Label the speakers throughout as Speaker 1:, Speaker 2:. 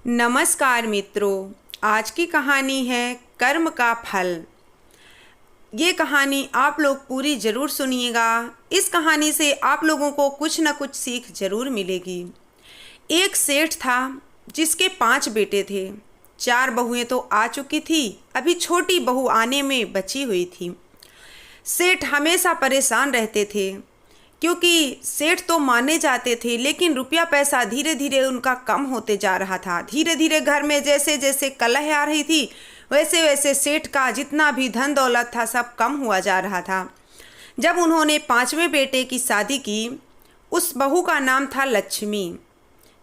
Speaker 1: नमस्कार मित्रों, आज की कहानी है कर्म का फल। ये कहानी आप लोग पूरी ज़रूर सुनिएगा। इस कहानी से आप लोगों को कुछ न कुछ सीख ज़रूर मिलेगी। एक सेठ था जिसके 5 बेटे थे। 4 बहुएं तो आ चुकी थी, अभी छोटी बहू आने में बची हुई थी। सेठ हमेशा परेशान रहते थे क्योंकि सेठ तो माने जाते थे, लेकिन रुपया पैसा धीरे धीरे उनका कम होते जा रहा था। धीरे धीरे घर में जैसे जैसे कलह आ रही थी, वैसे वैसे सेठ का जितना भी धन दौलत था सब कम हुआ जा रहा था। जब उन्होंने 5वें बेटे की शादी की, उस बहू का नाम था लक्ष्मी।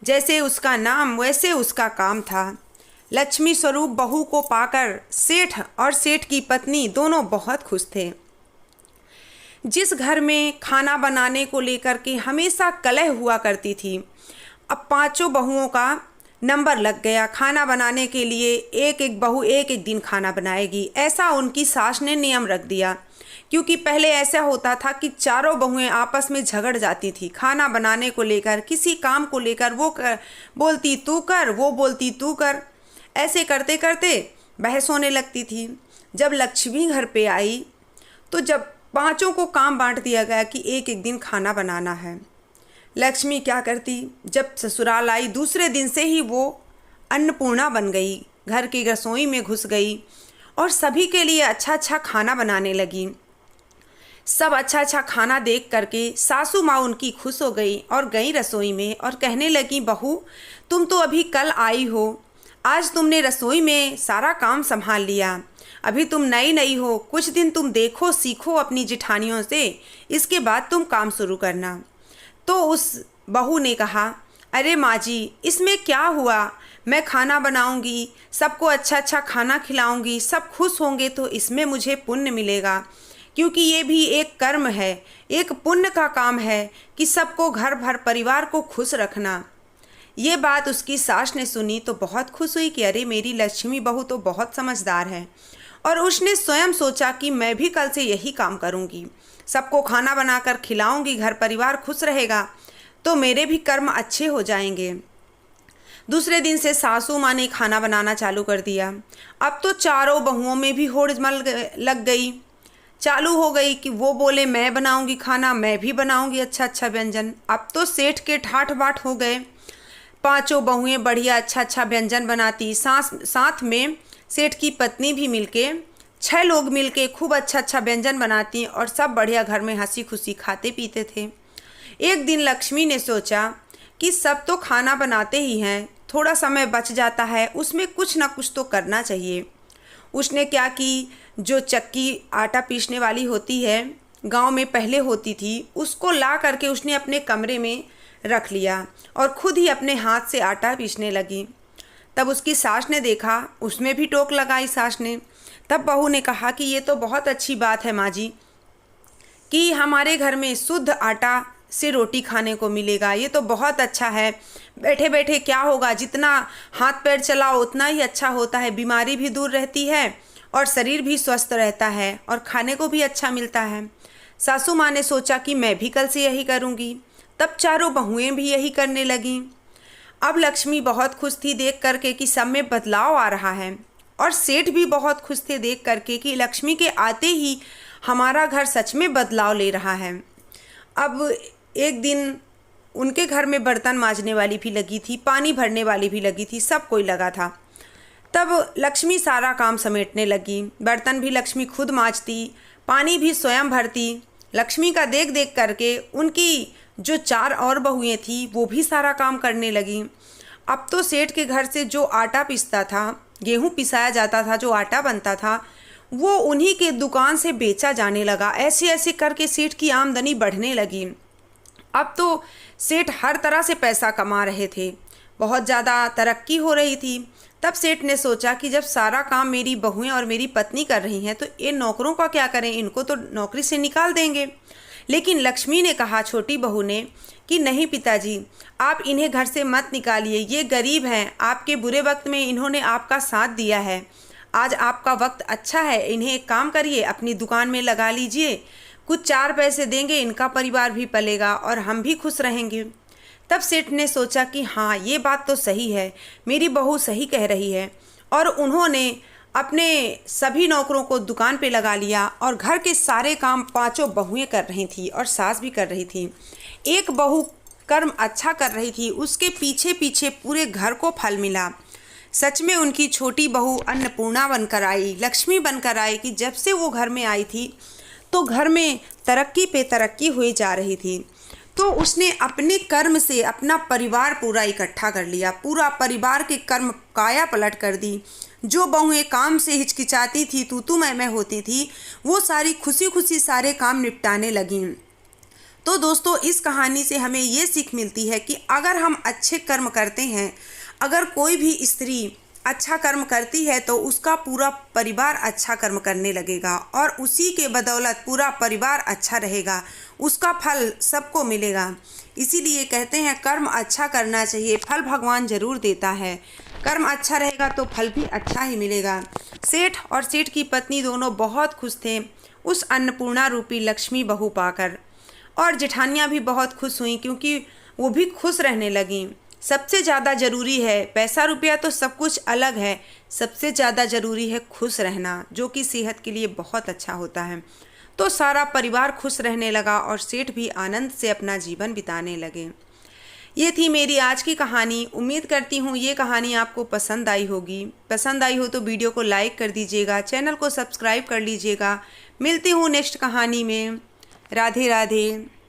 Speaker 1: जैसे उसका नाम वैसे उसका काम था। लक्ष्मी स्वरूप बहू को पाकर सेठ और सेठ की पत्नी दोनों बहुत खुश थे। जिस घर में खाना बनाने को लेकर के हमेशा कलह हुआ करती थी, अब 5 बहुओं का नंबर लग गया। खाना बनाने के लिए एक एक बहू एक एक दिन खाना बनाएगी, ऐसा उनकी सास ने नियम रख दिया। क्योंकि पहले ऐसा होता था कि चारों बहुएं आपस में झगड़ जाती थी खाना बनाने को लेकर, किसी काम को लेकर। वो बोलती तू कर, वो बोलती तू कर, ऐसे करते करते बहस होने लगती थी। जब लक्ष्मी घर पे आई तो जब 5 को काम बांट दिया गया कि एक एक दिन खाना बनाना है, लक्ष्मी क्या करती, जब ससुराल आई दूसरे दिन से ही वो अन्नपूर्णा बन गई, घर की रसोई में घुस गई और सभी के लिए अच्छा अच्छा खाना बनाने लगी। सब अच्छा अच्छा खाना देख करके सासू माँ उनकी खुश हो गई और गई रसोई में और कहने लगी, बहू तुम तो अभी कल आई हो, आज तुमने रसोई में सारा काम संभाल लिया। अभी तुम नई नई हो, कुछ दिन तुम देखो सीखो अपनी जिठानियों से, इसके बाद तुम काम शुरू करना। तो उस बहू ने कहा, अरे माँ जी इसमें क्या हुआ, मैं खाना बनाऊंगी, सबको अच्छा अच्छा खाना खिलाऊंगी, सब खुश होंगे तो इसमें मुझे पुण्य मिलेगा। क्योंकि ये भी एक कर्म है, एक पुण्य का काम है कि सबको घर भर परिवार को खुश रखना। ये बात उसकी सास ने सुनी तो बहुत खुश हुई कि अरे मेरी लक्ष्मी बहू तो बहुत समझदार है। और उसने स्वयं सोचा कि मैं भी कल से यही काम करूंगी, सबको खाना बनाकर खिलाऊंगी, घर परिवार खुश रहेगा तो मेरे भी कर्म अच्छे हो जाएंगे। दूसरे दिन से सासू माँ ने खाना बनाना चालू कर दिया। अब तो चारों बहुओं में भी होड़ लग गई, चालू हो गई कि वो बोले मैं बनाऊंगी खाना, मैं भी बनाऊंगी अच्छा अच्छा व्यंजन। अब तो सेठ के ठाठ बाट हो गए। 5 बहुएं बढ़िया अच्छा अच्छा व्यंजन बनाती, साथ में सेठ की पत्नी भी मिलके 6 लोग मिलके खूब अच्छा अच्छा व्यंजन बनाती और सब बढ़िया घर में हंसी खुशी खाते पीते थे। एक दिन लक्ष्मी ने सोचा कि सब तो खाना बनाते ही हैं, थोड़ा समय बच जाता है, उसमें कुछ ना कुछ तो करना चाहिए। उसने क्या की, जो चक्की आटा पीसने वाली होती है, गांव में पहले होती थी, उसको ला करके उसने अपने कमरे में रख लिया और खुद ही अपने हाथ से आटा पीसने लगी। तब उसकी सास ने देखा, उसमें भी टोक लगाई सास ने। तब बहू ने कहा कि ये तो बहुत अच्छी बात है माँ जी कि हमारे घर में शुद्ध आटा से रोटी खाने को मिलेगा, ये तो बहुत अच्छा है। बैठे बैठे क्या होगा, जितना हाथ पैर चलाओ उतना ही अच्छा होता है, बीमारी भी दूर रहती है और शरीर भी स्वस्थ रहता है और खाने को भी अच्छा मिलता है। सासू माँ ने सोचा कि मैं भी कल से यही करूँगी। तब चारों बहुएं भी यही करने लगीं। अब लक्ष्मी बहुत खुश थी देख करके कि सब में बदलाव आ रहा है और सेठ भी बहुत खुश थे देख करके कि लक्ष्मी के आते ही हमारा घर सच में बदलाव ले रहा है। अब एक दिन उनके घर में बर्तन मांजने वाली भी लगी थी, पानी भरने वाली भी लगी थी, सब कोई लगा था। तब लक्ष्मी सारा काम समेटने लगी। बर्तन भी लक्ष्मी खुद मांजती, पानी भी स्वयं भरती। लक्ष्मी का देख देख करके उनकी जो 4 और बहुएं थी वो भी सारा काम करने लगी। अब तो सेठ के घर से जो आटा पिसता था, गेहूं पिसाया जाता था, जो आटा बनता था, वो उन्हीं के दुकान से बेचा जाने लगा। ऐसे ऐसे करके सेठ की आमदनी बढ़ने लगी। अब तो सेठ हर तरह से पैसा कमा रहे थे, बहुत ज़्यादा तरक्की हो रही थी। तब सेठ ने सोचा कि जब सारा काम मेरी बहुएं और मेरी पत्नी कर रही हैं तो ये नौकरों का क्या करें, इनको तो नौकरी से निकाल देंगे। लेकिन लक्ष्मी ने कहा, छोटी बहू ने, कि नहीं पिताजी आप इन्हें घर से मत निकालिए, ये गरीब हैं, आपके बुरे वक्त में इन्होंने आपका साथ दिया है, आज आपका वक्त अच्छा है, इन्हें एक काम करिए अपनी दुकान में लगा लीजिए, कुछ 4 पैसे देंगे, इनका परिवार भी पलेगा और हम भी खुश रहेंगे। तब सेठ ने सोचा कि हाँ, ये बात तो सही है, मेरी बहू सही कह रही है। और उन्होंने अपने सभी नौकरों को दुकान पे लगा लिया और घर के सारे काम पांचों बहुएं कर रही थी और सास भी कर रही थी। एक बहू कर्म अच्छा कर रही थी, उसके पीछे पीछे पूरे घर को फल मिला। सच में उनकी छोटी बहू अन्नपूर्णा बनकर आई, लक्ष्मी बनकर आई कि जब से वो घर में आई थी तो घर में तरक्की पे तरक्की हुई जा रही थी। तो उसने अपने कर्म से अपना परिवार पूरा इकट्ठा कर लिया, पूरा परिवार के कर्म काया पलट कर दी। जो बहुएं काम से हिचकिचाती थी, तू मैं होती थी, वो सारी खुशी खुशी सारे काम निपटाने लगीं। तो दोस्तों, इस कहानी से हमें ये सीख मिलती है कि अगर हम अच्छे कर्म करते हैं, अगर कोई भी स्त्री अच्छा कर्म करती है तो उसका पूरा परिवार अच्छा कर्म करने लगेगा और उसी के बदौलत पूरा परिवार अच्छा रहेगा, उसका फल सबको मिलेगा। इसीलिए कहते हैं कर्म अच्छा करना चाहिए, फल भगवान जरूर देता है। कर्म अच्छा रहेगा तो फल भी अच्छा ही मिलेगा। सेठ और सेठ की पत्नी दोनों बहुत खुश थे उस अन्नपूर्णा रूपी लक्ष्मी बहू पाकर, और जेठानियाँ भी बहुत खुश हुईं क्योंकि वो भी खुश रहने लगीं। सबसे ज़्यादा ज़रूरी है, पैसा रुपया तो सब कुछ अलग है, सबसे ज़्यादा ज़रूरी है खुश रहना, जो कि सेहत के लिए बहुत अच्छा होता है। तो सारा परिवार खुश रहने लगा और सेठ भी आनंद से अपना जीवन बिताने लगे। ये थी मेरी आज की कहानी। उम्मीद करती हूँ ये कहानी आपको पसंद आई होगी। पसंद आई हो तो वीडियो को लाइक कर दीजिएगा, चैनल को सब्सक्राइब कर लीजिएगा। मिलती हूँ नेक्स्ट कहानी में। राधे राधे।